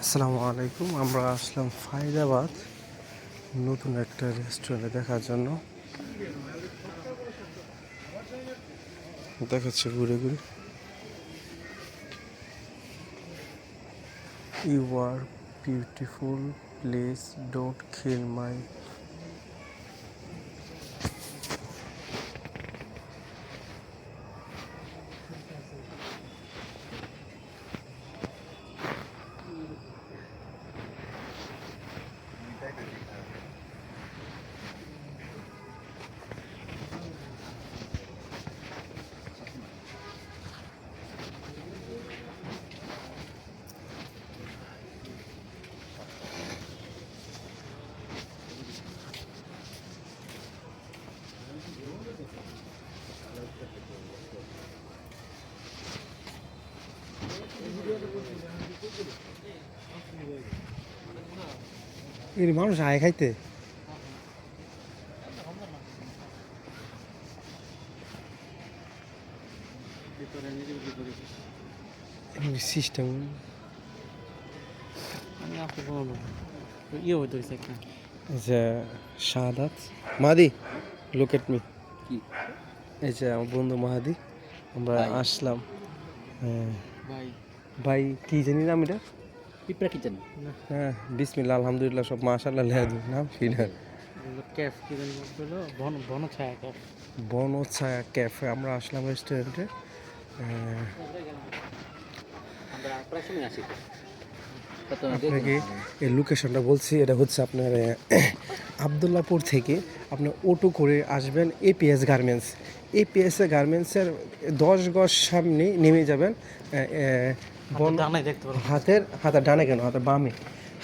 আসসালামু আলাইকুম। আমরা আসলাম ফায়দাবাদ নতুন একটা রেস্টুরেন্টে দেখার জন্য। দেখাচ্ছে ঘুরে ঘুরে। You are beautiful place, don't kill my. এর মানুষ আয় খাইতে সিস্টেম যে শাহাদাত মাহাদি, লুক এট মি। এই যে আমার বন্ধু মাহাদি, আমরা আসলাম। ভাই কি জানি নাম এটা? পিঁপড়া কিচেন। হ্যাঁ, বিসমিল্লাহ আলহামদুলিল্লাহ সব মাশাআল্লাহ লেহাদু নাম কি না? ক্যাফ কি জানি বললো, বনছায়া ক্যাফ। বনছায়া ক্যাফে আমরা আসলাম রেস্টুরেন্টে। আমরা প্রায় সময় আসি। আপনাকে এই লোকেশনটা বলছি, এটা হচ্ছে আপনার আবদুল্লাপুর থেকে আপনার অটো করে আসবেন এপিএস গার্মেন্টস। এপিএস গার্মেন্টসের 10 গজ সামনে নেমে যাবেন। হাতের ডানে কেন, হাতের বামে,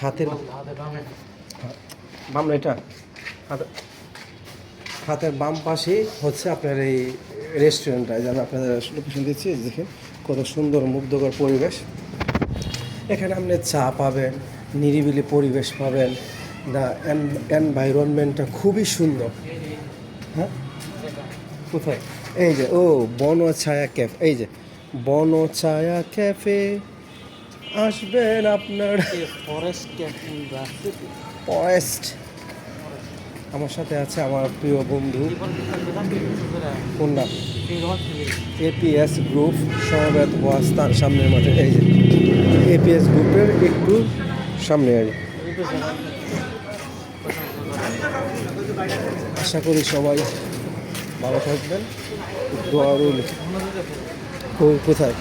হাতের বাম না এটা, হাতের বাম পাশে হচ্ছে আপনার এই রেস্টুরেন্টটা। যেন আপনাদের লোকেশন দিচ্ছি, দেখেন কত সুন্দর মুগ্ধকর পরিবেশ। এখানে আপনি চা পাবেন, নিরিবিলি পরিবেশ পাবেন। দ্য এনভায়রনমেন্টটা খুবই সুন্দর। হ্যাঁ, কোথায়? এই যে বনছায়া ক্যাফে। এই যে বনছায়া ক্যাফে আসবেন আপনার। ফরেস্ট। আমার সাথে আছে আমার প্রিয় বন্ধু। কোনটা? এপিএস গ্রুপ সমবেত বস্তান সামনের মাঠে। এই যে এপিএস গ্রুপের একটু সামনে। আশা করি সবাই ভালো থাকবেন। দোয়া রইল। কোথায়?